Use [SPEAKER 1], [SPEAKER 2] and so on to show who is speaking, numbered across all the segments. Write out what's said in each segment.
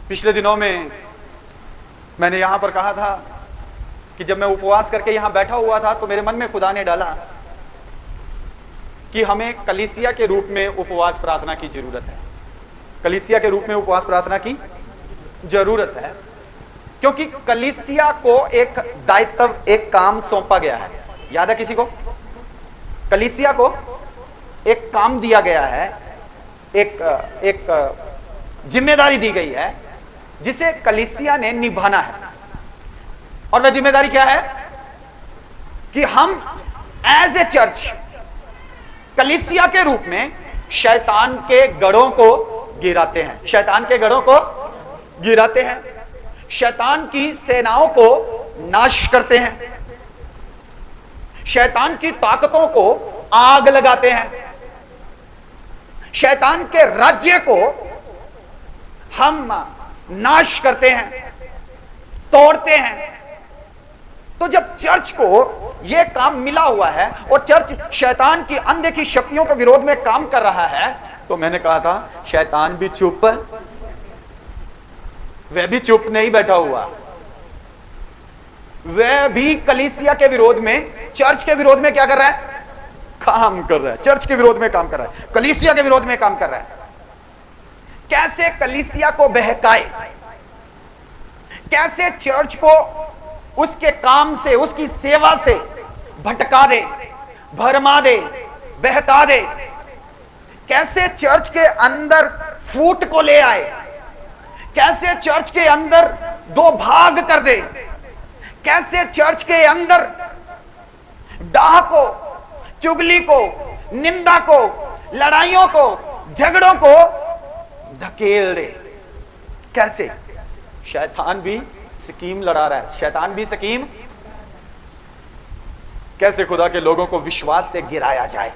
[SPEAKER 1] पिछले दिनों में मैंने यहां पर कहा था कि जब मैं उपवास करके यहां बैठा हुआ था तो मेरे मन में खुदा ने डाला कि हमें कलीसिया के रूप में उपवास प्रार्थना की जरूरत है। कलीसिया के रूप में उपवास प्रार्थना की जरूरत है क्योंकि कलीसिया को एक दायित्व, एक काम सौंपा गया है। याद है किसी को? कलीसिया को एक काम दिया गया है, एक जिम्मेदारी दी गई है जिसे कलीसिया ने निभाना है। और वह जिम्मेदारी क्या है कि हम एज ए चर्च कलीसिया के रूप में शैतान के गढ़ों को गिराते हैं, शैतान के गढ़ों को गिराते हैं, शैतान की सेनाओं को नाश करते हैं, शैतान की ताकतों को आग लगाते हैं, शैतान के राज्य को हम नाश करते हैं, तोड़ते हैं। तो जब चर्च को यह काम मिला हुआ है और चर्च शैतान की अनदेखी शक्तियों के विरोध में काम कर रहा है, तो मैंने कहा था शैतान भी चुप, वह भी चुप नहीं बैठा हुआ, वह भी कलीसिया के विरोध में, चर्च के विरोध में क्या कर रहा है? काम कर रहा है। चर्च के विरोध में काम कर रहा है, कलीसिया के विरोध में काम कर रहा है। कैसे कलीसिया को बहकाए, कैसे चर्च को उसके काम से, उसकी सेवा से भटका दे, भरमा दे, बहका दे, कैसे चर्च के अंदर फूट को ले आए, कैसे चर्च के अंदर दो भाग कर दे, कैसे चर्च के अंदर डाह को, चुगली को, निंदा को, लड़ाइयों को, झगड़ों को धकेल दे। कैसे? शैतान भी स्कीम लड़ा रहा है, शैतान भी स्कीम। कैसे खुदा के लोगों को विश्वास से गिराया जाए,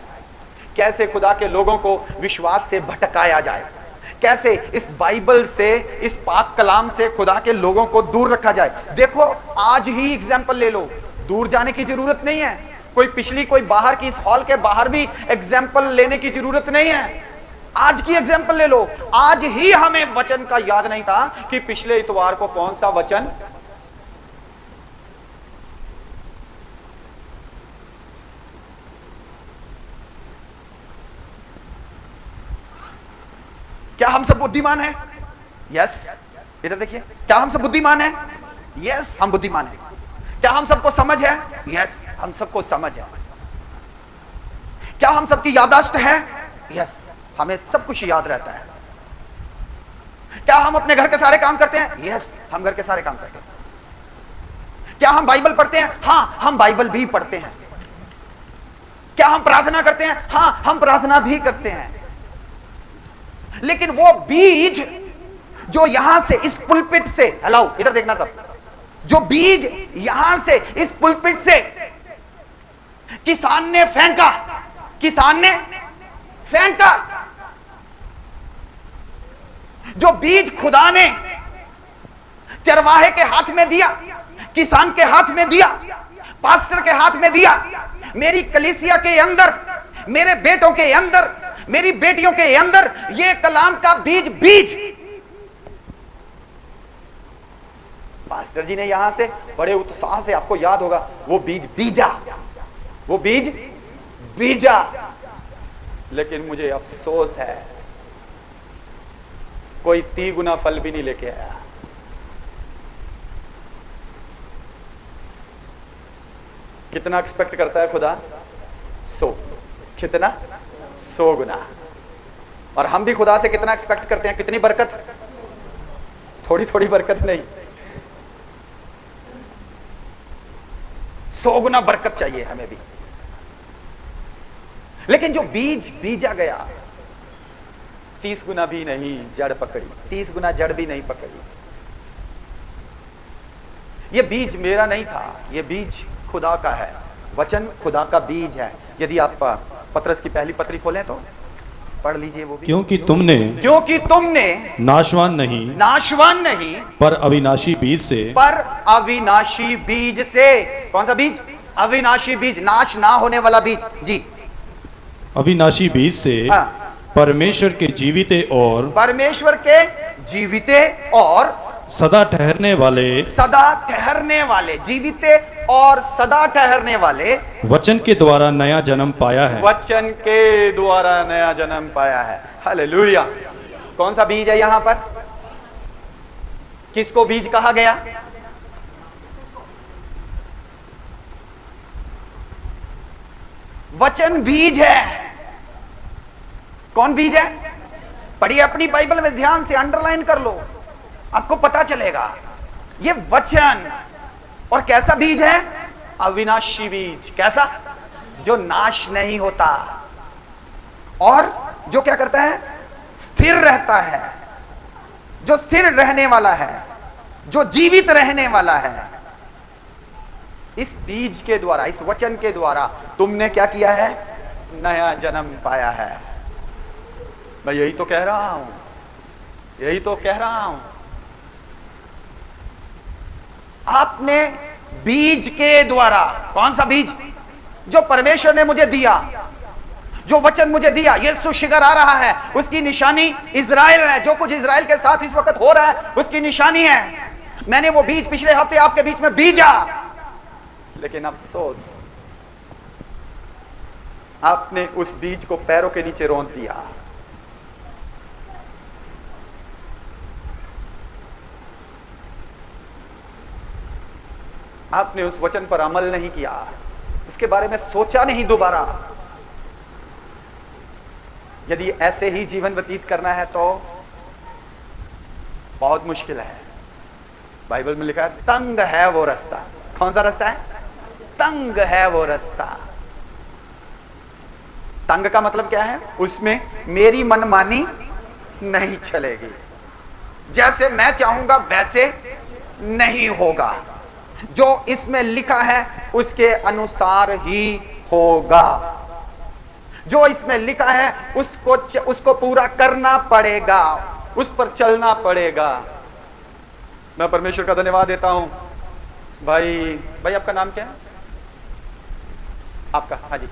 [SPEAKER 1] कैसे खुदा के लोगों को विश्वास से भटकाया जाए, कैसे इस बाइबल से, इस पाक कलाम से खुदा के लोगों को दूर रखा जाए। देखो आज ही एग्जाम्पल ले लो, दूर जाने की जरूरत नहीं है, कोई पिछली, कोई बाहर की, इस हॉल के बाहर भी एग्जाम्पल लेने की जरूरत नहीं है। आज की एग्जाम्पल ले लो। आज ही हमें वचन का याद नहीं था कि पिछले इतवार को कौन सा वचन, क्या हम सब बुद्धिमान हैं? यस। इधर देखिए, क्या हम सब बुद्धिमान हैं? यस, हम बुद्धिमान हैं। क्या हम सबको समझ है? यस, हम सबको समझ है। क्या हम सबकी याददाश्त है? यस, हमें सब कुछ याद रहता है। क्या हम अपने घर के सारे काम करते हैं? यस, हम घर के सारे काम करते हैं। क्या हम बाइबल पढ़ते हैं? हाँ, हम बाइबल भी पढ़ते हैं। क्या हम प्रार्थना करते हैं? हाँ, हम प्रार्थना भी करते हैं। लेकिन वो बीज जो यहां से, इस पुलपिट से, हेलो इधर देखना सब, जो बीज यहां से, इस पुलपिट से किसान ने फेंका, किसान ने फेंका, जो बीज खुदा ने चरवाहे के हाथ में दिया, किसान के हाथ में दिया, पास्टर के हाथ में दिया, मेरी कलीसिया के अंदर, मेरे बेटों के अंदर, मेरी बेटियों के अंदर ये कलाम का बीज, बीज पास्टर जी ने यहां से बड़े उत्साह से, आपको याद होगा, वो बीज बीजा, वो बीज बीजा। लेकिन मुझे अफसोस है कोई 3 गुना फल भी नहीं लेके आया। कितना एक्सपेक्ट करता है खुदा? 100। कितना? 100 गुना। और हम भी खुदा से कितना एक्सपेक्ट करते हैं? कितनी बरकत? थोड़ी थोड़ी बरकत नहीं, 100 गुना बरकत चाहिए हमें भी। लेकिन जो बीज बीजा गया, 30 गुना भी नहीं जड़ पकड़ी, 30 गुना जड़ भी नहीं पकड़ी। ये बीज मेरा नहीं था, ये बीज खुदा का है। वचन खुदा का बीज है। यदि आप पत्रस की पहली पत्री खोलें तो पढ़ लीजिए वो भी। क्योंकि तुमने
[SPEAKER 2] नाशवान नहीं पर अविनाशी बीज से,
[SPEAKER 1] पर अविनाशी बीज से। कौन सा बीज? अविनाशी बीज, नाश ना होने वाला बीज। जी,
[SPEAKER 2] अविनाशी बीज से
[SPEAKER 1] हाँ।
[SPEAKER 2] परमेश्वर के जीवित और
[SPEAKER 1] परमेश्वर के जीविते और
[SPEAKER 2] सदा ठहरने वाले,
[SPEAKER 1] सदा ठहरने वाले, जीविते और सदा ठहरने वाले
[SPEAKER 2] वचन के द्वारा नया जन्म पाया है।
[SPEAKER 1] वचन के द्वारा नया जन्म पाया है। हालेलुया। कौन सा बीज है यहां पर? किसको बीज कहा गया? वचन बीज है। कौन बीज है? पढ़िए अपनी बाइबल में ध्यान से, अंडरलाइन कर लो, आपको पता चलेगा। ये वचन, और कैसा बीज है? अविनाशी बीज। कैसा? जो नाश नहीं होता और जो क्या करता है? स्थिर रहता है, जो स्थिर रहने वाला है, जो जीवित रहने वाला है। इस बीज के द्वारा, इस वचन के द्वारा तुमने क्या किया है? नया जन्म पाया है। मैं यही तो कह रहा हूं, यही तो कह रहा हूं। आपने बीज के द्वारा, कौन सा बीज? जो परमेश्वर ने मुझे दिया, जो वचन मुझे दिया, यीशु शिगर आ रहा है, उसकी निशानी इजराइल है। जो कुछ इजराइल के साथ इस वक्त हो रहा है उसकी निशानी है। मैंने वो बीज पिछले हफ्ते आपके बीच में बीजा, लेकिन अफसोस आपने उस बीज को पैरों के नीचे रौंद दिया। आपने उस वचन पर अमल नहीं किया, इसके बारे में सोचा नहीं दोबारा। यदि ऐसे ही जीवन व्यतीत करना है तो बहुत मुश्किल है। बाइबल में लिखा है तंग है वो रास्ता। कौन सा रास्ता है? तंग है वो रास्ता। तंग का मतलब क्या है? उसमें मेरी मनमानी नहीं चलेगी, जैसे मैं चाहूंगा वैसे नहीं होगा। जो इसमें लिखा है उसके अनुसार ही होगा। जो इसमें लिखा है उसको पूरा करना पड़ेगा, उस पर चलना पड़ेगा। मैं परमेश्वर का धन्यवाद देता हूं। भाई आपका नाम क्या है? आपका? हाँ जी,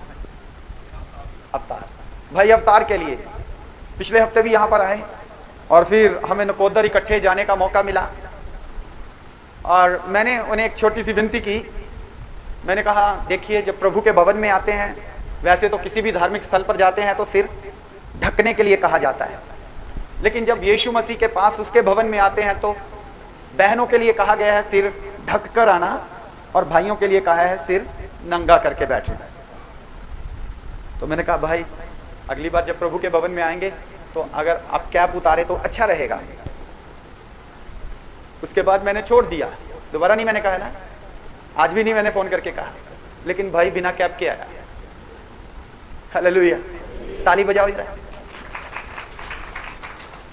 [SPEAKER 1] अवतार। भाई अवतार के लिए पिछले हफ्ते भी यहां पर आए और फिर हमें नकोदर इकट्ठे जाने का मौका मिला और मैंने उन्हें एक छोटी सी विनती की। मैंने कहा देखिए, जब प्रभु के भवन में आते हैं, वैसे तो किसी भी धार्मिक स्थल पर जाते हैं तो सिर ढकने के लिए कहा जाता है, लेकिन जब यीशु मसीह के पास उसके भवन में आते हैं तो बहनों के लिए कहा गया है सिर ढक कर आना और भाइयों के लिए कहा है सिर नंगा करके बैठना। तो मैंने कहा भाई अगली बार जब प्रभु के भवन में आएंगे तो अगर आप कैप उतारे तो अच्छा रहेगा। उसके बाद मैंने छोड़ दिया, दोबारा नहीं मैंने कहा ना, आज भी नहीं मैंने फोन करके कहा, लेकिन भाई बिना कैप के आया। हालेलुया, ताली बजाओ जरा।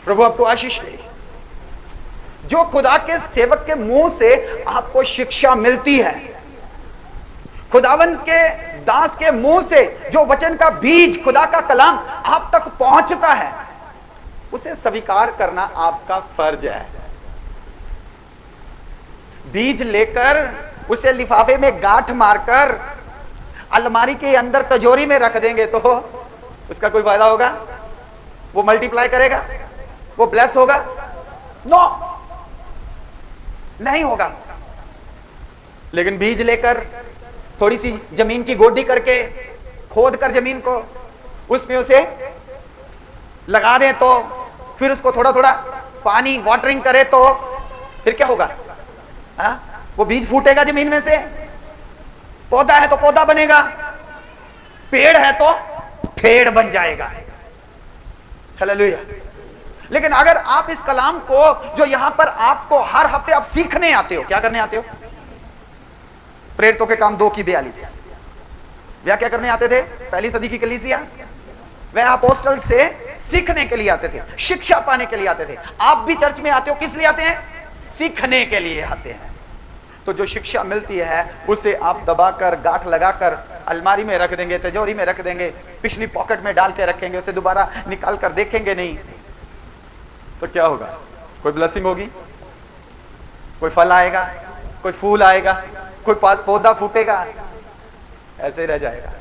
[SPEAKER 1] प्रभु आपको आशीष दे। जो खुदा के सेवक के मुंह से आपको शिक्षा मिलती है, खुदावन के दास के मुंह से जो वचन का बीज, खुदा का कलाम आप तक पहुंचता है, उसे स्वीकार करना आपका फर्ज है। बीज लेकर उसे लिफाफे में गांठ मारकर अलमारी के अंदर तिजोरी में रख देंगे तो उसका कोई फायदा होगा? वो मल्टीप्लाई करेगा? वो ब्लेस होगा? नो, नहीं होगा। लेकिन बीज लेकर थोड़ी सी जमीन की गोडी करके खोद कर जमीन को उसमें उसे लगा दें तो फिर उसको थोड़ा थोड़ा पानी वाटरिंग करे तो फिर क्या होगा? वो बीज फूटेगा जमीन में से। पौधा है तो पौधा बनेगा, पेड़ है तो पेड़ बन जाएगा। हालेलुया। लेकिन अगर आप इस कलाम को जो यहां पर आपको हर हफ्ते आप सीखने आते हो, क्या करने आते हो? प्रेरितों के काम 2:42 वह क्या करने आते थे? पहली सदी की कलीसिया, वह अपोस्टल से सीखने के लिए आते थे, शिक्षा पाने के लिए आते थे। आप भी चर्च में आते हो, किस लिए आते हैं? सीखने के लिए आते हैं। तो जो शिक्षा मिलती है उसे आप दबाकर गांठ लगाकर अलमारी में रख देंगे, तिजोरी में रख देंगे, पिछली पॉकेट में डाल के रखेंगे, उसे दोबारा निकाल कर देखेंगे नहीं, तो क्या होगा? कोई ब्लेसिंग होगी? कोई फल आएगा? कोई फूल आएगा? कोई पौधा फूटेगा? ऐसे ही रह जाएगा।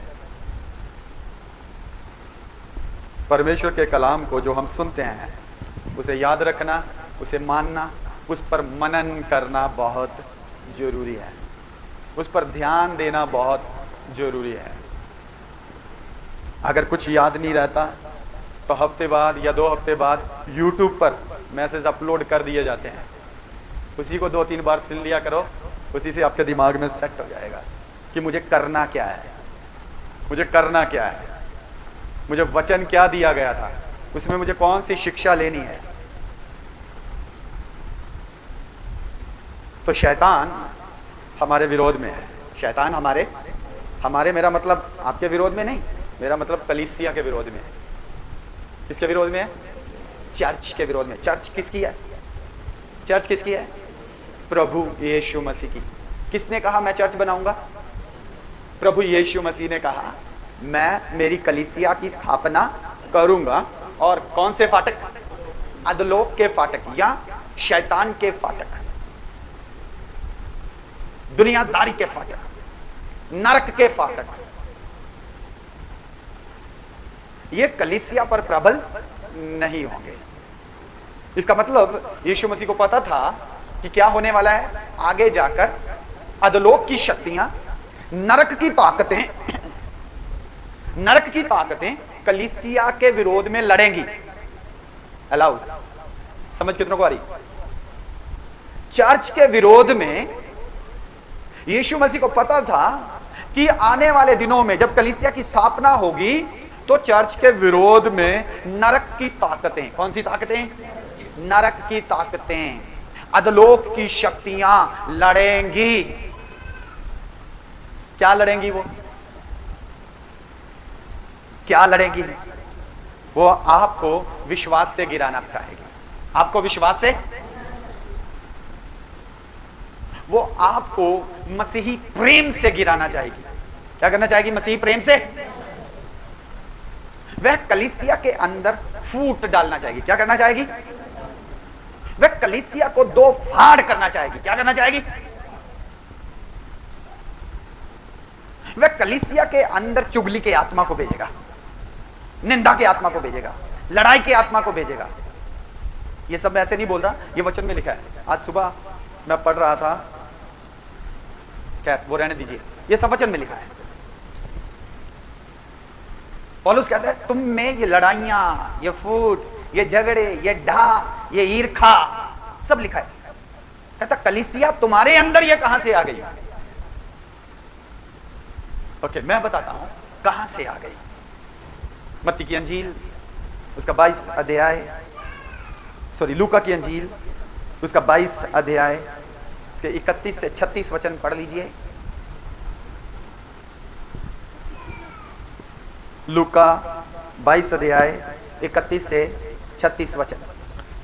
[SPEAKER 1] परमेश्वर के कलाम को जो हम सुनते हैं उसे याद रखना, उसे मानना, उस पर मनन करना बहुत जरूरी है, उस पर ध्यान देना बहुत जरूरी है। अगर कुछ याद नहीं रहता तो हफ्ते बाद या 2 हफ्ते बाद YouTube पर मैसेज अपलोड कर दिए जाते हैं, उसी को 2-3 बार सुन लिया करो, उसी से आपके दिमाग में सेट हो जाएगा कि मुझे करना क्या है, मुझे करना क्या है, मुझे वचन क्या दिया गया था, उसमें मुझे कौन सी शिक्षा लेनी है। तो शैतान हमारे विरोध में है, शैतान हमारे मेरा मतलब आपके विरोध में नहीं, मेरा मतलब कलीसिया के विरोध में है। किसके विरोध में है? चर्च के विरोध में। चर्च किसकी है? चर्च किसकी है? प्रभु यीशु मसीह की। किसने कहा मैं चर्च बनाऊंगा? प्रभु यीशु मसीह ने कहा मैं मेरी कलीसिया की स्थापना करूंगा। और कौन से फाटक? अधोलोक के फाटक या शैतान के फाटक, दुनियादारी के फाटक, नरक के फाटक। ये कलीसिया पर प्रबल नहीं होंगे। इसका मतलब यीशु मसीह को पता था कि क्या होने वाला है आगे जाकर। अधोलोक की शक्तियां, नरक की ताकतें कलीसिया के विरोध में लड़ेंगी। अलाउ समझ कितनों को आ रही? चर्च के विरोध में यीशु मसीह को पता था कि आने वाले दिनों में जब कलीसिया की स्थापना होगी तो चर्च के विरोध में नरक की ताकतें, कौन सी ताकतें? नरक की ताकतें, अधोलोक की शक्तियां लड़ेंगी। क्या लड़ेंगी? वो क्या लड़ेंगी? वो आपको विश्वास से गिराना चाहेगी। आपको विश्वास से, वो आपको मसीही प्रेम से गिराना चाहेगी। क्या करना चाहेगी? मसीही प्रेम से। वह कलीसिया के अंदर फूट डालना चाहेगी। क्या करना चाहेगी? वह कलीसिया को 2 फाड़ करना चाहेगी। क्या करना चाहेगी? वह कलीसिया के अंदर चुगली के आत्मा को भेजेगा, निंदा के आत्मा को भेजेगा, लड़ाई के आत्मा को भेजेगा। ये सब मैं ऐसे नहीं बोल रहा, ये वचन में लिखा है। आज सुबह मैं पढ़ रहा था, क्या वो रहने दीजिए, ये सब वचन में लिखा है। पौलुस कहता है तुम में ये लड़ाइयां, ये फूट, ये झगड़े, ये ढा, ये ईर्खा सब लिखा है। कहता कलीसिया तुम्हारे अंदर ये कहां से आ गई? ओके, मैं बताता हूं कहां से आ गई। मत्ती की अंजील उसका 22 अध्याय, लूका की अंजील उसका 22 अध्याय, इसके 31 से 36 वचन पढ़ लीजिए। लूका 22 अध्याय 31 से 36 वचन।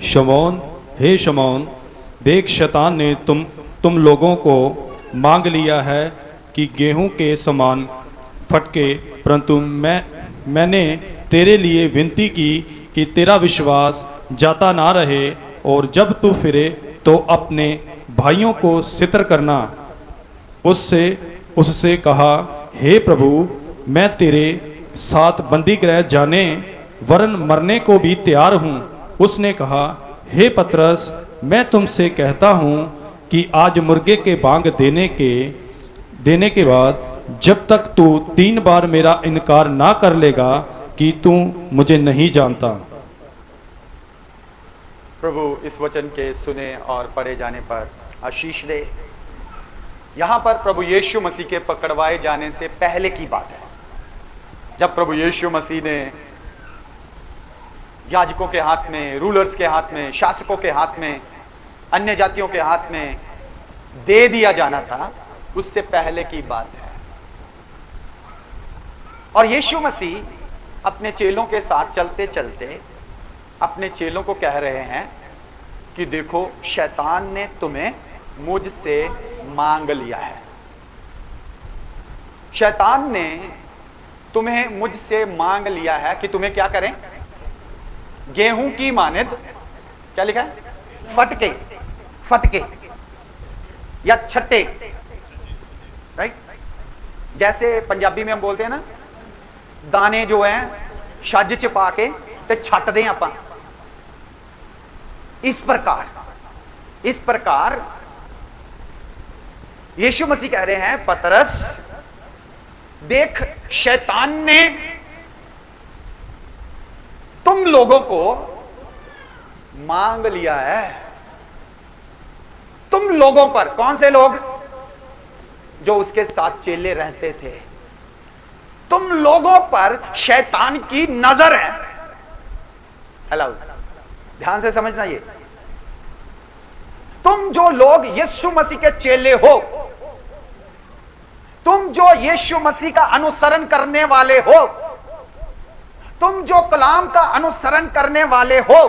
[SPEAKER 2] शमौन, हे शमौन, देख शैतान ने तुम लोगों को मांग लिया है कि गेहूं के समान फटके, परंतु मैंने तेरे लिए विनती की कि तेरा विश्वास जाता ना रहे, और जब तू फिरे तो अपने भाइयों को सितर करना। उससे कहा, हे प्रभु, मैं तेरे साथ बंदी गृह जाने वरन मरने को भी तैयार हूँ। उसने कहा, हे पतरस, मैं तुमसे कहता हूँ कि आज मुर्गे के बांग देने के बाद जब तक तू 3 बार मेरा इनकार ना कर लेगा कि तू मुझे नहीं जानता।
[SPEAKER 1] प्रभु इस वचन के सुने और पढ़े जाने पर आशीष दे। यहां पर प्रभु यीशु मसीह के पकड़वाए जाने से पहले की बात है, जब प्रभु यीशु मसीह ने याजकों के हाथ में, रूलर्स के हाथ में, शासकों के हाथ में, अन्य जातियों के हाथ में दे दिया जाना था, उससे पहले की बात है। और यीशु मसीह अपने चेलों के साथ चलते चलते अपने चेलों को कह रहे हैं कि देखो शैतान ने तुम्हें मुझसे मांग लिया है। शैतान ने तुम्हें मुझसे मांग लिया है कि तुम्हें क्या करें? गेहूं की मानद, क्या लिखा है? फटके या छट्टे, राइट? जैसे पंजाबी में हम बोलते हैं ना, दाने जो हैं छज च पा के ते छट दें आपां। इस प्रकार यीशु मसीह कह रहे हैं, पतरस देख, शैतान ने तुम लोगों को मांग लिया है। तुम लोगों पर, कौन से लोग? जो उसके साथ चेले रहते थे। तुम लोगों पर शैतान की नजर है। हेलो, ध्यान से समझना ये। तुम जो लोग यीशु मसीह के चेले हो, तुम जो यीशु मसीह का अनुसरण करने वाले हो, तुम जो कलाम का अनुसरण करने वाले हो,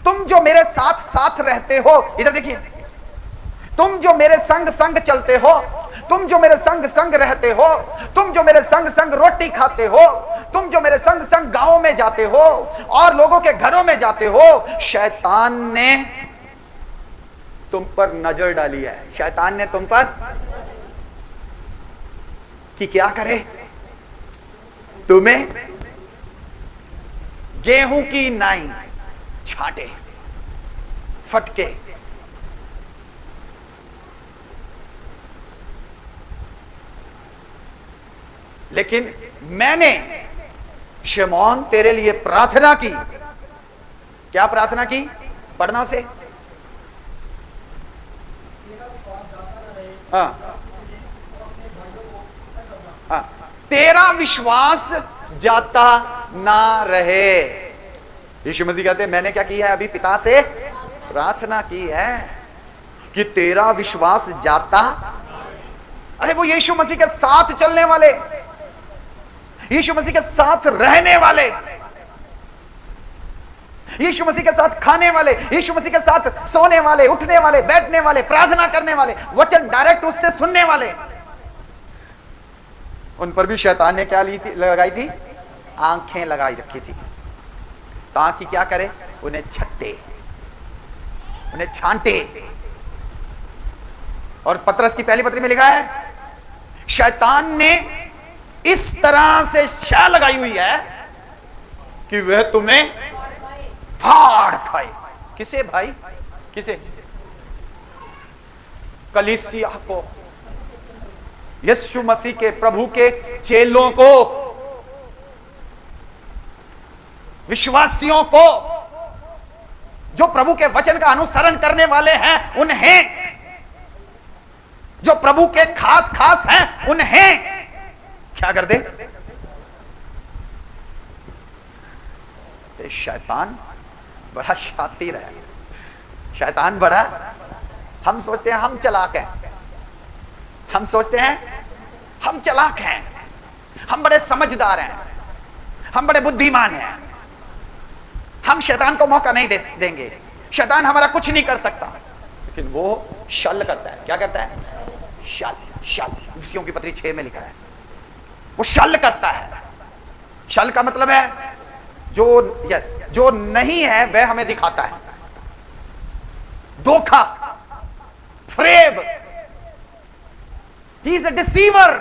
[SPEAKER 1] तुम जो मेरे साथ साथ रहते हो, इधर देखिए, तुम जो मेरे संग संग चलते हो, तुम जो मेरे संग संग रहते हो, तुम जो मेरे संग संग रोटी खाते हो, तुम जो मेरे संग संग गांवों में जाते हो और लोगों के घरों में जाते हो, शैतान ने तुम पर नजर डाली है। शैतान ने तुम पर कि क्या करे? तुम्हें गेहूं की नाई छांटे, फटके। लेकिन मैंने शमौन तेरे लिए प्रार्थना की। क्या प्रार्थना की? पढ़ना से। हाँ, हाँ, तेरा विश्वास जाता ना रहे। यीशु मसीह कहते हैं, मैंने क्या की है? अभी पिता से प्रार्थना की है कि तेरा विश्वास जाता। अरे वो यीशु मसीह के साथ चलने वाले, यीशु मसीह के साथ रहने वाले, यीशु मसीह के साथ खाने वाले, यीशु मसीह के साथ सोने वाले, उठने वाले, बैठने वाले, प्रार्थना करने वाले, वचन डायरेक्ट उससे सुनने वाले, उन पर भी शैतान ने क्या लगाई थी? आंखें लगाई रखी थी, ताकि क्या करे? उन्हें छट्टे, उन्हें छांटे। और पतरस की पहली पत्री में लिखा है, शैतान ने इस तरह से शा लगाई हुई है कि वह तुम्हें फाड़ खाए। किसे भाई? किसे? कलीसिया को, यीशु मसीह के प्रभु के चेलों को, विश्वासियों को, जो प्रभु के वचन का अनुसरण करने वाले हैं उन्हें, जो प्रभु के खास खास हैं उन्हें क्या कर दे? शैतान बड़ा शातिर है। शैतान बड़ा, हम सोचते हैं हम चालाक हैं, हम सोचते हैं हम चालाक हैं, हम बड़े समझदार हैं, हम बड़े बुद्धिमान हैं, हम शैतान को मौका नहीं देंगे, शैतान हमारा कुछ नहीं कर सकता। लेकिन वो शल करता है। क्या करता है? शल। इफिसियों की पत्री 6 में लिखा है, वो शल करता है। शल का मतलब है जो नहीं है वह हमें दिखाता है। धोखा, फ्रेब, ही इज अ डिसीवर,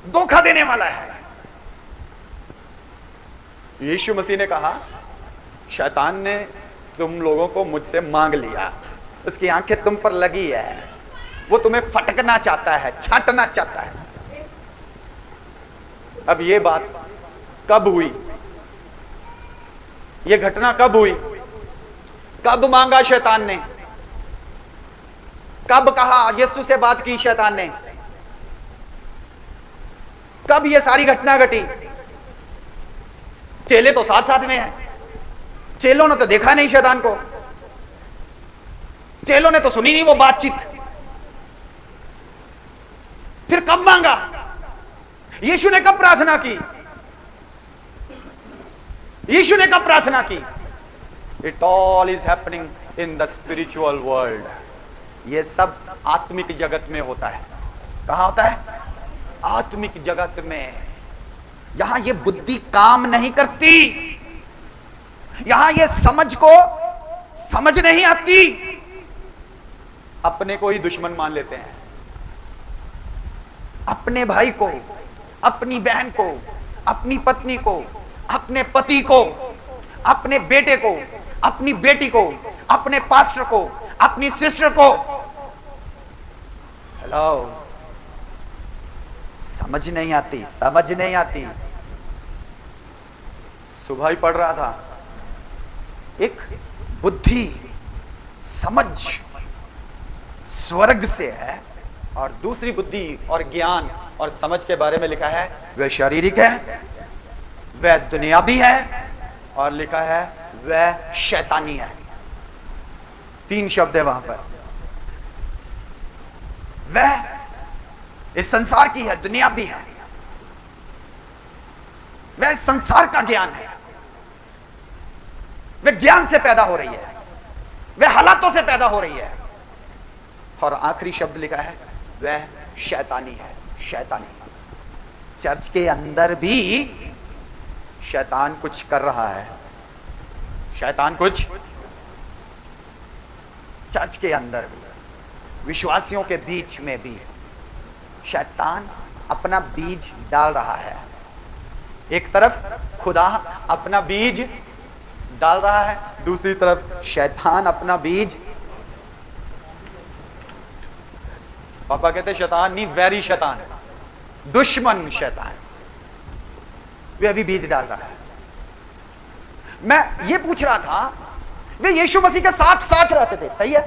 [SPEAKER 1] धोखा देने वाला है। यीशु मसीह ने कहा, शैतान ने तुम लोगों को मुझसे मांग लिया, उसकी आंखें तुम पर लगी है, वो तुम्हें फटकना चाहता है, छांटना चाहता है। अब ये बात कब हुई? ये घटना कब हुई? कब मांगा शैतान ने? कब कहा? यीशु से बात की शैतान ने? कब ये सारी घटना घटी? चेले तो साथ साथ में हैं, चेलों ने तो देखा नहीं शैतान को, चेलों ने तो सुनी नहीं वो बातचीत। फिर कब मांगा? यीशु ने कब प्रार्थना की? यीशु ने कब प्रार्थना की? It all is happening in the spiritual world. ये सब आत्मिक जगत में होता है। कहां होता है? आत्मिक जगत में। यहां ये बुद्धि काम नहीं करती, यहां ये समझ नहीं आती, अपने को ही दुश्मन मान लेते हैं। अपने भाई को, अपनी बहन को, अपनी पत्नी को, अपने पति को, अपने बेटे को, अपनी बेटी को, अपने पास्टर को, अपनी सिस्टर को। हेलो, समझ नहीं आती, समझ नहीं आती। सुबह ही पढ़ रहा था, एक बुद्धि समझ स्वर्ग से है और दूसरी बुद्धि और ज्ञान और समझ के बारे में लिखा है वह शारीरिक है, वह दुनियावी है, और लिखा है वह शैतानी है। 3 शब्द है वहां पर। वह इस संसार की है, दुनियावी है, वह इस संसार का ज्ञान है, वह ज्ञान से पैदा हो रही है, वह हालातों से पैदा हो रही है, और आखिरी शब्द लिखा है वह शैतानी है, शैतानी। चर्च के अंदर भी शैतान कुछ कर रहा है, शैतान कुछ, चर्च के अंदर भी, विश्वासियों के बीच में भी शैतान अपना बीज डाल रहा है। एक तरफ खुदा अपना बीज डाल रहा है, दूसरी तरफ शैतान अपना बीज। पापा कहते शैतान नहीं, वैरी शैतान, दुश्मन शैतान, वे अभी बीज डाल रहा है। मैं ये पूछ रहा था, वे यीशु मसीह के साथ साथ रहते थे, सही है,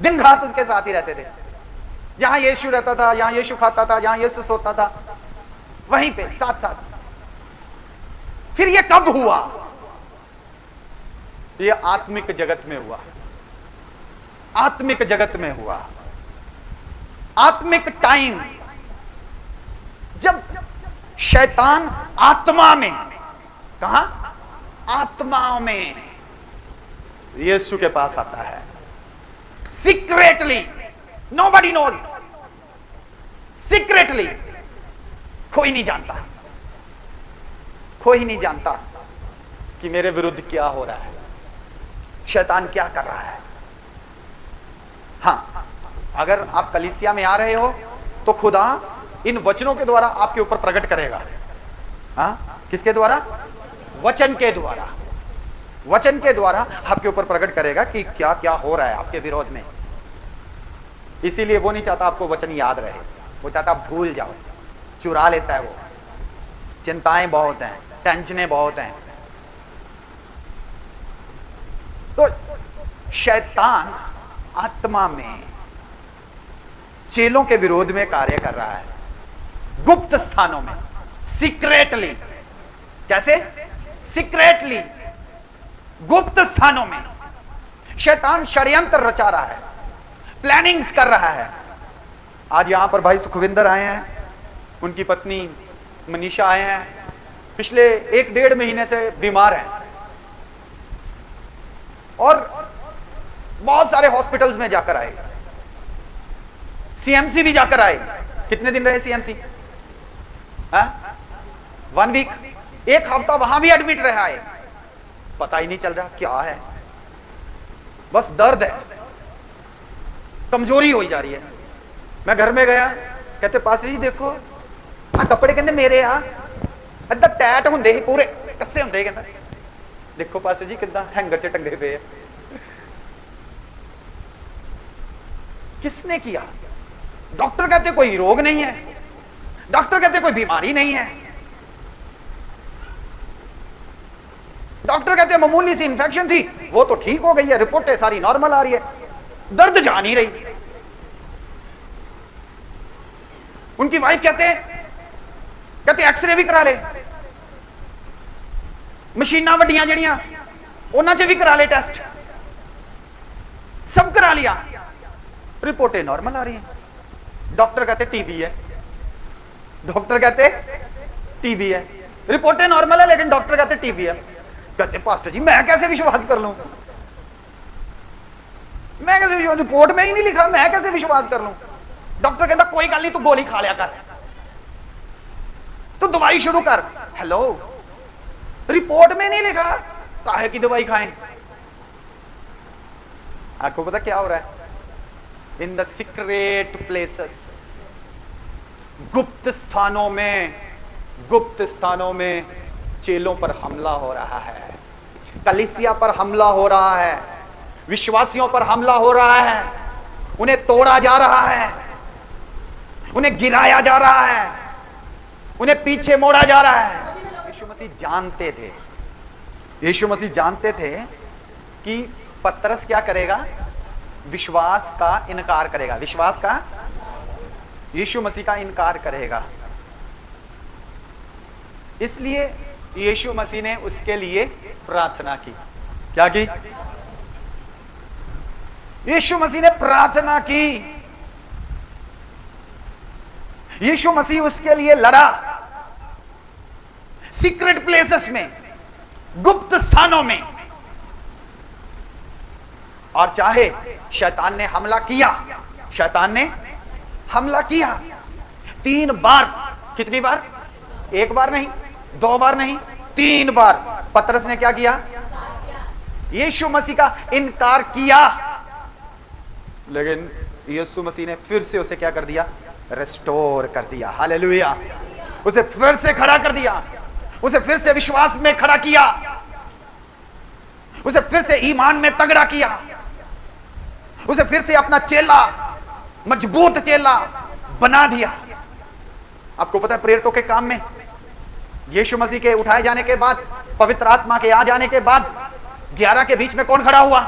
[SPEAKER 1] दिन रात उसके साथ ही रहते थे। जहां यीशु रहता था, यहां यीशु खाता था, जहां यीशु सोता था, वहीं पे साथ साथ। फिर ये कब हुआ? ये आत्मिक जगत में हुआ, आत्मिक जगत में हुआ, आत्मिक टाइम, जब शैतान आत्मा में, कहां? आत्मा में यीशु के पास आता है, सीक्रेटली, नोबडी नोज, सीक्रेटली, कोई नहीं जानता, कोई नहीं जानता कि मेरे विरुद्ध क्या हो रहा है, शैतान क्या कर रहा है। हाँ, अगर आप कलीसिया में आ रहे हो तो खुदा इन वचनों के द्वारा आपके ऊपर प्रकट करेगा। हाँ, किसके द्वारा? वचन के द्वारा, वचन के द्वारा आपके ऊपर प्रकट करेगा कि क्या क्या हो रहा है आपके विरोध में। इसीलिए वो नहीं चाहता आपको वचन याद रहे, वो चाहता आप भूल जाओ, चुरा लेता है वो। चिंताएं बहुत हैं, टेंशनें बहुत हैं। तो शैतान आत्मा में चेलों के विरोध में कार्य कर रहा है, गुप्त स्थानों में, सीक्रेटली। कैसे? सीक्रेटली, गुप्त स्थानों में शैतान षड्यंत्र रचा रहा है, प्लानिंग्स कर रहा है। आज यहां पर भाई सुखविंदर आए हैं, उनकी पत्नी मनीषा आए हैं, पिछले 1-1.5 महीने से बीमार हैं और बहुत सारे हॉस्पिटल्स में जाकर आए, सीएमसी भी जाकर आए। कितने दिन रहे सीएमसी? 1 वीक, 1 हफ्ता वहां भी एडमिट रहा है। पता ही नहीं चल रहा क्या है, बस दर्द है, कमजोरी हो जा रही है। मैं घर में गया, कहते पास्टर जी देखो आ कपड़े, कहते मेरे आ अद्धा टैट होंगे ही, पूरे कस्से होंगे, कहता देखो पास्टर जी कितना हैंगर च टंगे पे है। किसने किया? डॉक्टर कहते कोई रोग नहीं है, डॉक्टर कहते कोई बीमारी नहीं है, डॉक्टर कहते मामूली सी इंफेक्शन थी, वो तो ठीक हो गई है, रिपोर्टें सारी नॉर्मल आ रही है, दर्द जा नहीं रही। उनकी वाइफ कहते एक्सरे भी करा ले, मशीना वड्डियां जड़ियां उन्हां च भी करा ले टेस्ट, सब करा लिया, रिपोर्टें नॉर्मल आ रही हैं। डॉक्टर कहते टीबी है, डॉक्टर कहते टीबी है, रिपोर्टें नॉर्मल है लेकिन डॉक्टर कहते टीबी है। कहते पास्टर जी मैं कैसे विश्वास कर लूं, मैं कैसे विश्वास, रिपोर्ट में ही नहीं लिखा, मैं कैसे विश्वास कर लूं। डॉक्टर कहता कोई गल नहीं, तू गोली खा लिया कर, तू दवाई शुरू कर। हेलो, रिपोर्ट में नहीं लिखा, काहे की दवाई खाएं। आपको पता क्या हो रहा है? इन द सीक्रेट प्लेसेस, गुप्त स्थानों में, गुप्त स्थानों में चेलों पर हमला हो रहा है। कलीसिया पर हमला हो रहा है, विश्वासियों पर हमला हो रहा है, उन्हें तोड़ा जा रहा है, उन्हें गिराया जा रहा है, उन्हें पीछे मोड़ा जा रहा है। यीशु मसीह जानते थे, यीशु मसीह जानते थे कि पतरस क्या करेगा, विश्वास का इनकार करेगा, विश्वास का, यीशु मसीह का इनकार करेगा। इसलिए यीशु मसीह ने उसके लिए प्रार्थना की। क्या की? यीशु मसीह ने प्रार्थना की। यीशु मसीह उसके लिए लड़ा, सीक्रेट प्लेसेस में, गुप्त स्थानों में। और चाहे शैतान ने हमला किया, शैतान ने हमला किया 3 बार। कितनी बार? 1 बार नहीं, 2 बार नहीं, 3 बार। पतरस ने क्या किया? यीशु मसीह का इनकार किया। लेकिन यीशु मसीह ने फिर से उसे क्या कर दिया? रेस्टोर कर दिया। हालेलुया। उसे फिर से खड़ा कर दिया, उसे फिर से विश्वास में खड़ा किया, उसे फिर से ईमान में तगड़ा किया, उसे फिर से अपना चेला, मजबूत चेला बना दिया। आपको पता है प्रेरितों के काम में यीशु मसीह के उठाए जाने के बाद, पवित्र आत्मा के आ जाने के बाद 11 के बीच में कौन खड़ा हुआ?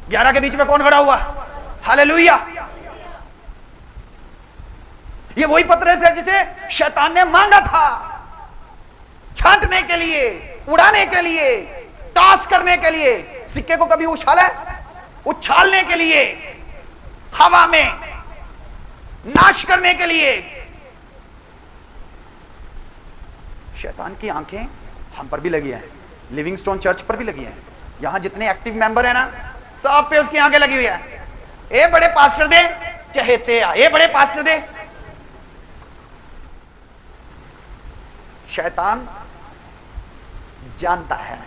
[SPEAKER 1] 11 के बीच में कौन खड़ा हुआ? हालेलुया। ये वही पतरस है जिसे शैतान ने मांगा था, छांटने के लिए, उड़ाने के लिए, टॉस करने के लिए। सिक्के को कभी उछाला है? उछालने के लिए, हवा में नाश करने के लिए। शैतान की आंखें हम पर भी लगी हैं, लिविंगस्टोन चर्च पर भी लगी हैं। यहां जितने एक्टिव मेंबर हैं ना, सब पे उसकी आंखें लगी हुई है। ए बड़े पास्टर दे, चहेते आ, ए बड़े पास्टर दे। शैतान जानता है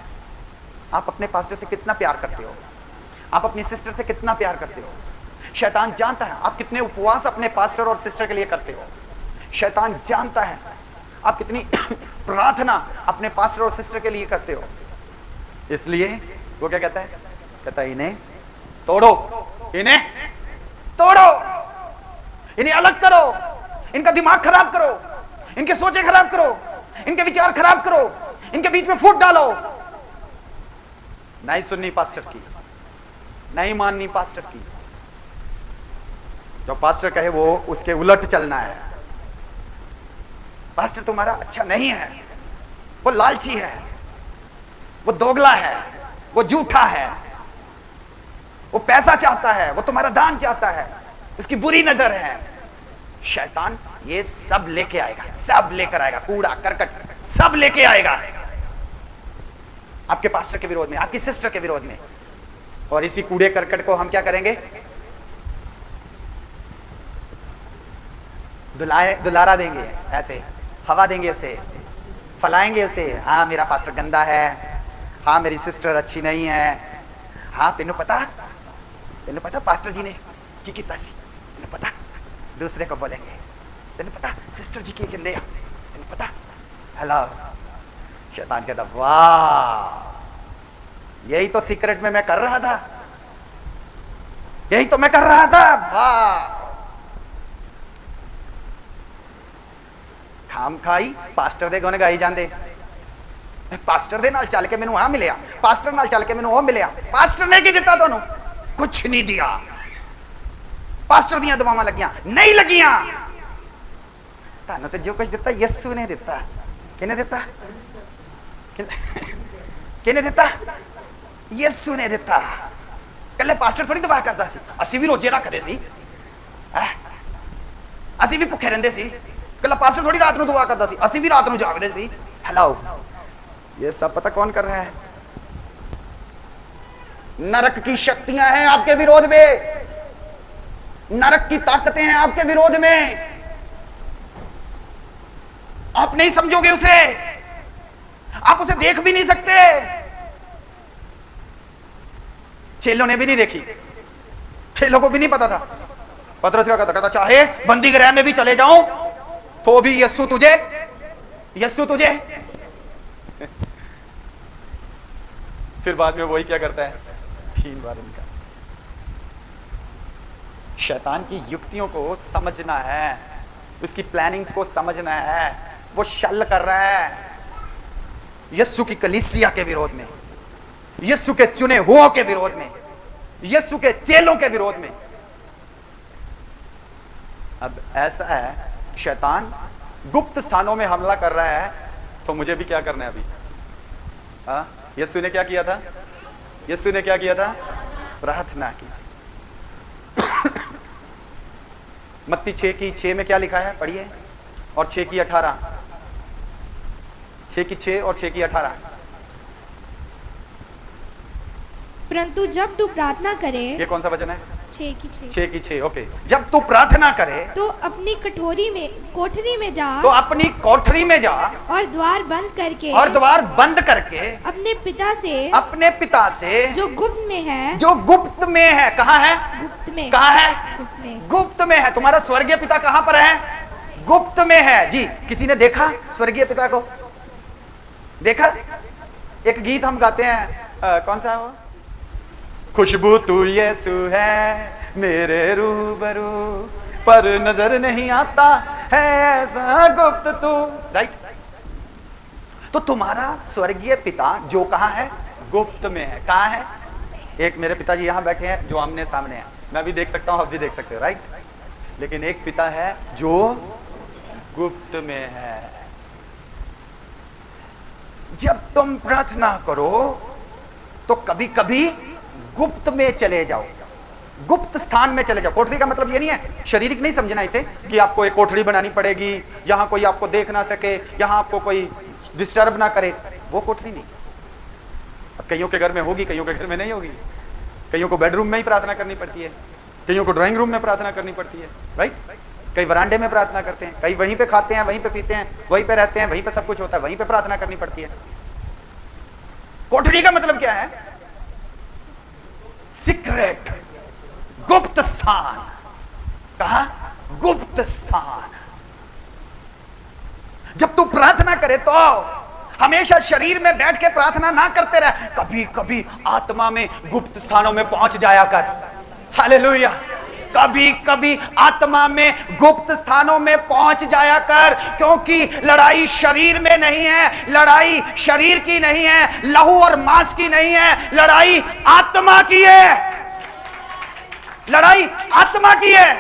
[SPEAKER 1] आप अपने पास्टर से कितना प्यार करते हो, आप अपनी सिस्टर से कितना प्यार करते हो। शैतान जानता है आप कितने उपवास अपने पास्टर और सिस्टर के लिए करते हो। शैतान जानता है आप कितनी प्रार्थना अपने पास्टर और सिस्टर के लिए करते हो। इसलिए वो क्या कहता है? कहता है इन्हें तोड़ो, इन्हें तोड़ो, इन्हें अलग करो, इनका दिमाग खराब करो, इनके सोचे खराब करो, इनके विचार खराब करो, इनके बीच में फूट डालो। नहीं सुननी पास्टर की, नहीं माननी पास्टर की। जो पास्टर कहे वो उसके उलट चलना है। पास्टर तुम्हारा अच्छा नहीं है, वो लालची है, वो दोगला है, वो झूठा है, वो पैसा चाहता है, वो तुम्हारा दान चाहता है, उसकी बुरी नजर है। शैतान ये सब लेके आएगा, सब लेकर आएगा, कूड़ा करकट सब लेके आएगा आपके पास्टर के विरोध में, आपकी सिस्टर के विरोध में। और इसी कूड़े करकट को हम क्या करेंगे? दुलारा देंगे, ऐसे हवा देंगे, उसे फैलाएंगे उसे। हाँ मेरा पास्टर गंदा है, हाँ मेरी सिस्टर अच्छी नहीं है, हाँ तेनों पता पास्टर जी ने की कीता सी, तेनों पता। दूसरे को बोलेंगे तेनों पता सिस्टर जी की गंदे, तेनों पता। हेलो। शैतान कहता वाह, यही तो सीक्रेट में मैं कर रहा था, यही तो मैं कर रहा था। वाह, खाम खाई पास्टर दे गाने गाई जाते। पास्टर दे नाल चल के मैनू आ मिलिया, पास्टर नाल चल के मैनू ओ मिलिया। पास्टर ने की दिता तुहानू? कुछ नहीं दिया। पास्टर दियां दुआवां लगियां नहीं लगियां। तुहानू ते जो कुछ दिता यीशु ने दिता। किने दिता? किने दिता? यीशु ने दिता। कल्ले पास्टर थोड़ी दुआ करदा सी, असी भी रोजे रखदे सी, असी भी भुखे रहंदे सी। कल्ला पास्टर थोड़ी रात नूं दुआ करदा सी, असी भी रात नूं जागदे सी। हेलो, ये सब पता कौन कर रहा है? नरक की शक्तियां हैं आपके विरोध में, नरक की ताकतें हैं आपके विरोध में। आप नहीं समझोगे उसे, आप उसे देख भी नहीं सकते। चेलों ने भी नहीं देखी, चेलों को भी नहीं पता था। पतरस क्या कहता? चाहे बंदी गृह में भी चले जाऊं तो भी यीशु तुझे फिर बाद में वही क्या करता है, 3 बार इनकार। शैतान की युक्तियों को समझना है, उसकी प्लानिंग्स को समझना है। वो शल कर रहा है यीशु की कलीसिया के विरोध में, यीशु के चुने हुओं के विरोध में, यीशु के चेलों के विरोध में। अब ऐसा है, शैतान गुप्त स्थानों में हमला कर रहा है, तो मुझे भी क्या करना है अभी? यीशु ने क्या किया था? यीशु ने क्या किया था? प्रार्थना की थी। मत्ती 6:6 में क्या लिखा है, पढ़िए। और 6:18, 6:6 और 6:18।
[SPEAKER 3] परंतु जब तू प्रार्थना करे,
[SPEAKER 1] ये कौन सा वचन है?
[SPEAKER 3] 6:6।
[SPEAKER 1] 6:6, ओके। जब तू प्रार्थना करे
[SPEAKER 3] तो अपनी कोठरी में जा,
[SPEAKER 1] तो अपनी कोठरी में जा
[SPEAKER 3] और द्वार बंद करके,
[SPEAKER 1] और द्वार बंद करके
[SPEAKER 3] अपने पिता से
[SPEAKER 1] जो
[SPEAKER 3] गुप्त में है,
[SPEAKER 1] जो गुप्त में है। कहाँ है?
[SPEAKER 3] गुप्त में।
[SPEAKER 1] कहाँ है?
[SPEAKER 3] गुप्त में।
[SPEAKER 1] गुप्त में है। तुम्हारा स्वर्गीय पिता कहाँ पर है? गुप्त में है। जी, किसी ने देखा स्वर्गीय पिता को? देखा? एक गीत हम गाते हैं, कौन सा है वो? खुशबू तू यीशु है मेरे रूबरू, पर नजर नहीं आता है ऐसा गुप्त तू। राइट? तो तुम्हारा स्वर्गीय पिता जो कहाँ है? गुप्त में है। कहाँ है? एक मेरे पिताजी यहां बैठे हैं जो आमने सामने है, मैं भी देख सकता हूं, आप भी देख सकते हो, राइट? लेकिन एक पिता है जो गुप्त में है। जब तुम प्रार्थना करो तो कभी कभी गुप्त में चले जाओ, गुप्त स्थान में चले जाओ। कोठरी का मतलब ये नहीं है, शारीरिक नहीं समझना इसे कि आपको एक कोठरी बनानी पड़ेगी, यहां कोई आपको देख ना सके, यहां आपको कोई डिस्टर्ब ना करे, वो कोठरी नहीं। अब कईयों के घर में होगी, कईयों के घर में नहीं होगी। कईयों को बेडरूम में ही प्रार्थना करनी पड़ती है, कईयों को ड्राइंग रूम में प्रार्थना करनी पड़ती है, राइट? कई वरांडे में प्रार्थना करते हैं, कई वहीं पे खाते हैं, वहीं पे पीते हैं, वहीं पे रहते हैं, वहीं पे सब कुछ होता है, वहीं पे प्रार्थना करनी पड़ती है। कोठरी का मतलब क्या है? सीक्रेट, गुप्त स्थान। कहा? गुप्त स्थान। जब तू प्रार्थना करे तो हमेशा शरीर में बैठ के प्रार्थना ना करते रहे, कभी कभी आत्मा में गुप्त स्थानों में पहुंच जाया कर। हालेलुया। कभी कभी आत्मा में गुप्त स्थानों में पहुंच जाया कर, क्योंकि लड़ाई शरीर में नहीं है, लड़ाई शरीर की नहीं है, लहू और मांस की नहीं है, लड़ाई आत्मा की है, लड़ाई आत्मा की है।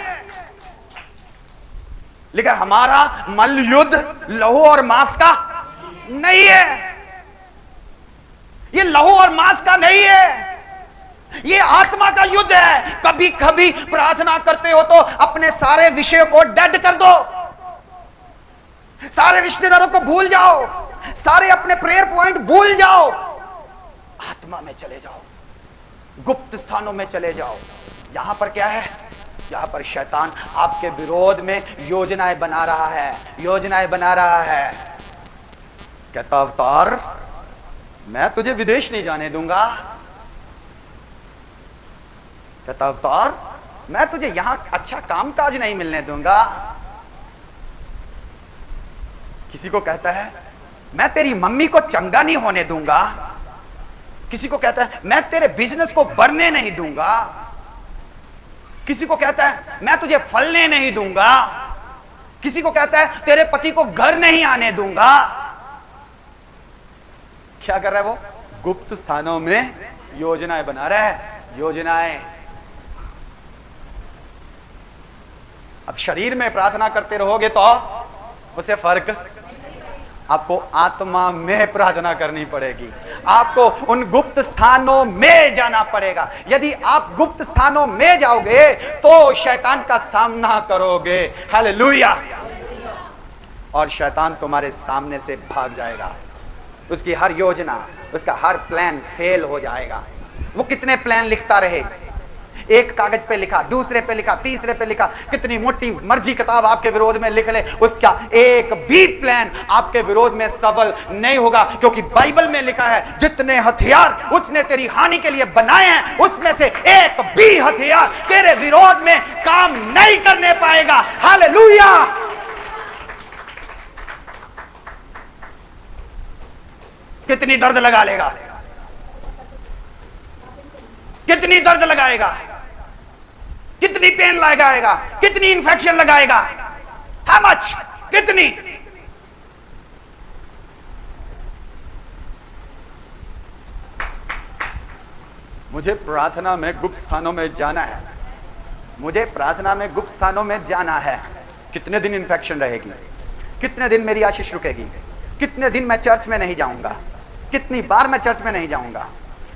[SPEAKER 1] लेकिन हमारा मल्ल युद्ध लहू और मांस का नहीं है, ये लहू और मांस का नहीं है, ये आत्मा का युद्ध है। कभी कभी प्रार्थना करते हो तो अपने सारे विषयों को डेड कर दो, सारे रिश्तेदारों को भूल जाओ, सारे अपने प्रेयर पॉइंट भूल जाओ, आत्मा में चले जाओ, गुप्त स्थानों में चले जाओ। यहां पर क्या है? यहां पर शैतान आपके विरोध में योजनाएं बना रहा है, योजनाएं बना रहा है। कहता अवतार मैं तुझे विदेश नहीं जाने दूंगा, कहता अवतार मैं तुझे यहां अच्छा कामकाज नहीं मिलने दूंगा। किसी को कहता है मैं तेरी मम्मी को चंगा नहीं होने दूंगा, किसी को कहता है मैं तेरे बिजनेस को बढ़ने नहीं दूंगा, किसी को कहता है मैं तुझे फलने नहीं दूंगा, किसी को कहता है तेरे पति को घर नहीं आने दूंगा। क्या कर रहा है वो? गुप्त स्थानों में योजनाएं बना रहा है, योजनाएं। अब शरीर में प्रार्थना करते रहोगे तो उसे फर्क, आपको आत्मा में प्रार्थना करनी पड़ेगी, आपको उन गुप्त स्थानों में जाना पड़ेगा। यदि आप गुप्त स्थानों में जाओगे तो शैतान का सामना करोगे। हालेलुया। और शैतान तुम्हारे सामने से भाग जाएगा, उसकी हर योजना, उसका हर प्लान फेल हो जाएगा। वो कितने प्लान लिखता रहे, एक कागज पे लिखा, दूसरे पे लिखा, तीसरे पे लिखा, कितनी मोटी मर्जी किताब आपके विरोध में लिख ले, उसका एक भी प्लान आपके विरोध में सफल नहीं होगा, क्योंकि बाइबल में लिखा है जितने हथियार उसने तेरी हानि के लिए बनाए हैं उसमें से एक भी हथियार तेरे विरोध में काम नहीं करने पाएगा। हालेलुया। कितनी दर्द लगा लेगा, कितनी दर्द लगाएगा, कितनी पेन लगाएगा, कितनी इंफेक्शन लगाएगा, हाउ मच, कितनी। मुझे प्रार्थना में गुप्त स्थानों में जाना है, मुझे प्रार्थना में गुप्त स्थानों में जाना है। कितने दिन इंफेक्शन रहेगी, कितने दिन मेरी आशीष रुकेगी, कितने दिन मैं चर्च में नहीं जाऊंगा, कितनी बार मैं चर्च में नहीं जाऊंगा,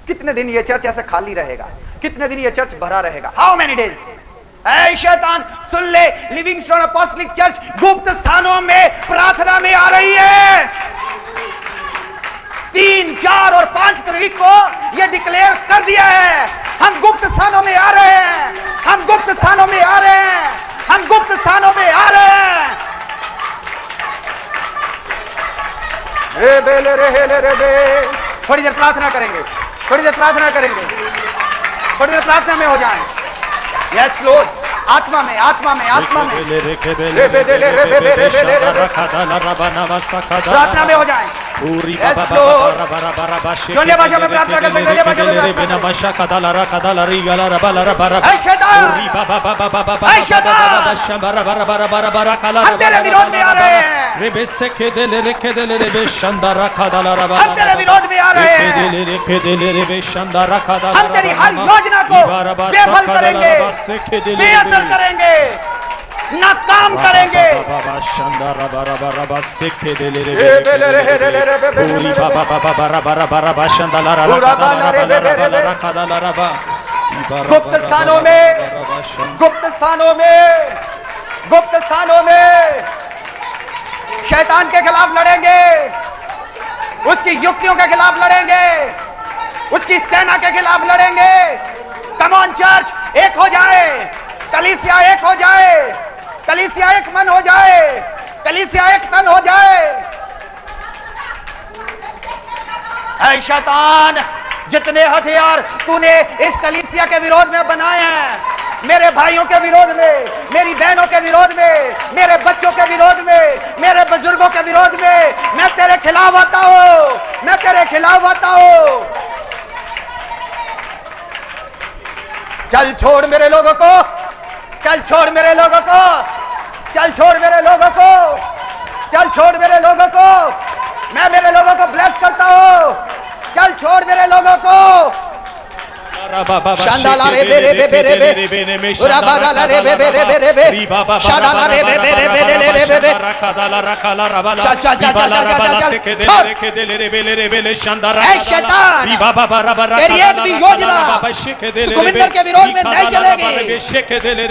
[SPEAKER 1] कितने दिन ये चर्च ऐसे खाली रहेगा, कितने दिन ये चर्च भरा रहेगा, हाउ मेनी डेज। ऐ शैतान सुन ले, लिविंगस्टोन अपोस्टलिक चर्च गुप्त स्थानों में प्रार्थना में आ रही है। 3, 4 और 5 तारीख को ये डिक्लेयर कर दिया है, हम गुप्त स्थानों में आ रहे हैं, हम गुप्त स्थानों में आ रहे हैं, हम गुप्त स्थानों में आ रहे हैं। रे बेले रे बे। थोड़ी देर प्रार्थना करेंगे, थोड़ी देर प्रार्थना करेंगे, थोड़ी देर प्रार्थना में हो जाएं। यस लॉर्ड, आत्मा में, आत्मा में, आत्मा में प्रार्थना में हो जाएं। जोन्य भाषा में प्रार्थना कर सकते हैं, भाषा में हम तेरे विरोध में आ रहे हैं, हम तेरे विरोध में आ रहे हैं, हम तेरी हर योजना को बेफल करेंगे, बेअसर करेंगे, नाकाम करेंगे। गुप्त स्थानों में, गुप्त स्थानों में, गुप्त स्थानों में शैतान के खिलाफ लड़ेंगे, उसकी युक्तियों के खिलाफ लड़ेंगे, उसकी सेना के खिलाफ लड़ेंगे। कम ऑन चर्च, एक हो जाए, कलीसिया एक हो जाए, कलीसिया एक मन हो जाए, कलीसिया एक तन हो जाए। ऐ शैतान, जितने हथियार तूने इस कलीसिया के विरोध में बनाए हैं, मेरे भाइयों के विरोध में, मेरी बहनों के विरोध में, मेरे बच्चों के विरोध में, मेरे बुजुर्गों के विरोध में, मैं तेरे खिलाफ आता हूं, मैं तेरे खिलाफ आता हूं। चल छोड़ मेरे लोगों को, चल छोड़ मेरे लोगों को, चल छोड़ मेरे लोगों को, चल छोड़ मेरे लोगों को। मैं मेरे लोगों को ब्लेस करता हूं, चल छोड़ मेरे लोगों को। शांदाला रे बे रे बे बे रे बे, उराबादाला रे बे बे रे बे रे बे, शांदाला रे बे बे रे बे रे रे बे बे, चल चल चल चल चल छोड़। ऐ शैतान, तेरी एक भी योजना सुखविंदर के विरोध में नहीं चलेगी।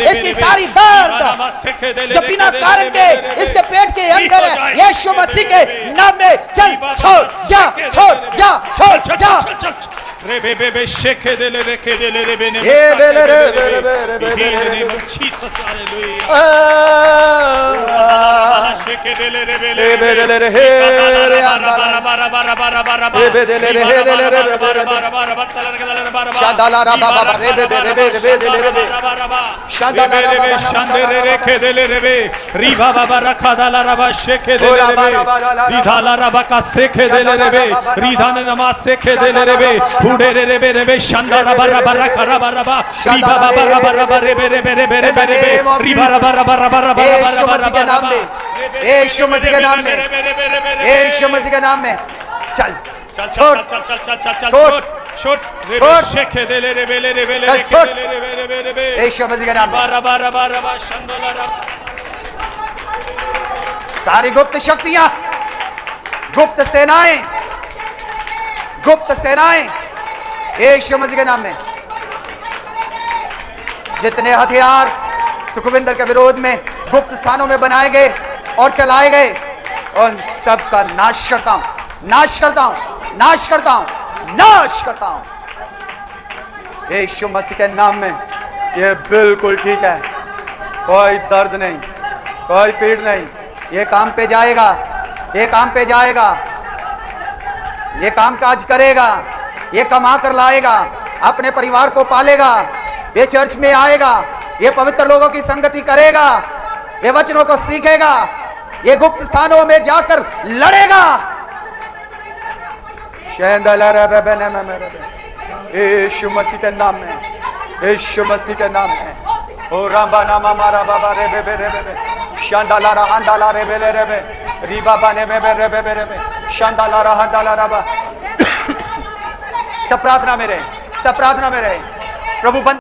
[SPEAKER 1] इसकी सारी दर्द जो बिना कारण के इसके पेट के अंदर है, यीशु मसीह के नाम में चल छोड़ जा, छोड़ जा, छोड़ जा।
[SPEAKER 2] रे बे बे बे शेके दे ले रे के दे ले रे बे ने
[SPEAKER 1] ए बे ले रे बे रे बे रे
[SPEAKER 2] जीसस हालेलुया शेके दे ले रे बे ले
[SPEAKER 1] बे दे ले हे रे
[SPEAKER 2] बारा बारा बारा बारा बारा
[SPEAKER 1] ए बे दे ले रे हे दे ले रे बारा बारा
[SPEAKER 2] बारा बत्तल के दे बारा
[SPEAKER 1] शादाला रा बाबा रे बे रे बे दे ले रे
[SPEAKER 2] शादाला रे बे शांदे रे रे के दे ले रे री बाबा बारा खादाला रा शेके दे ले रे री धाला रा का सेके दे ले रे री धान नमाज सेके दे ले रे उड़े रे रे रे रे शांदारा बारा बारा करा बारा बा री बाबा बारा बारा रे रे रे रे रे रे री बारा बारा बारा बारा बारा बारा
[SPEAKER 1] के नाम में, यीशु मसीह के नाम में, यीशु मसीह के नाम में चल
[SPEAKER 2] चल चल चल चल चल चल चल छोड़ छोड़ रे शेके दे ले रे बेले रे बेले रे के ले रे रे
[SPEAKER 1] यीशु मसीह के नाम में
[SPEAKER 2] बारा बारा बारा बा शांदाला
[SPEAKER 1] सारी गुप्त शक्तियां, गुप्त सेनाएं, गुप्त सेनाएं यीशु मसीह के नाम में, जितने हथियार सुखविंदर के विरोध में गुप्त स्थानों में बनाए गए और चलाए गए, उन सब का नाश करता हूं, नाश करता हूं, नाश करता हूं, नाश करता हूं यीशु मसीह के नाम में। ये बिल्कुल ठीक है, कोई दर्द नहीं, कोई पीड़ नहीं, ये काम पे जाएगा, ये काम पे जाएगा, ये काम काज करेगा, ये कमा कर लाएगा, अपने परिवार को पालेगा, ये चर्च में आएगा, ये पवित्र लोगों की संगति करेगा, ये वचनों को सीखेगा, ये गुप्त स्थानों में जाकर लड़ेगा। यीशु मसीह के नाम में यीशु मसीह के नाम में। ओ रामा नामा मारा बाबा रे बे रे बे शांदाला रहांदाला रे बे रे बे रीबा बाने में बे रे बे शांदाला रहांदाला रबा। सब प्रार्थना में रहे, सब प्रार्थना में रहे। प्रभु बंद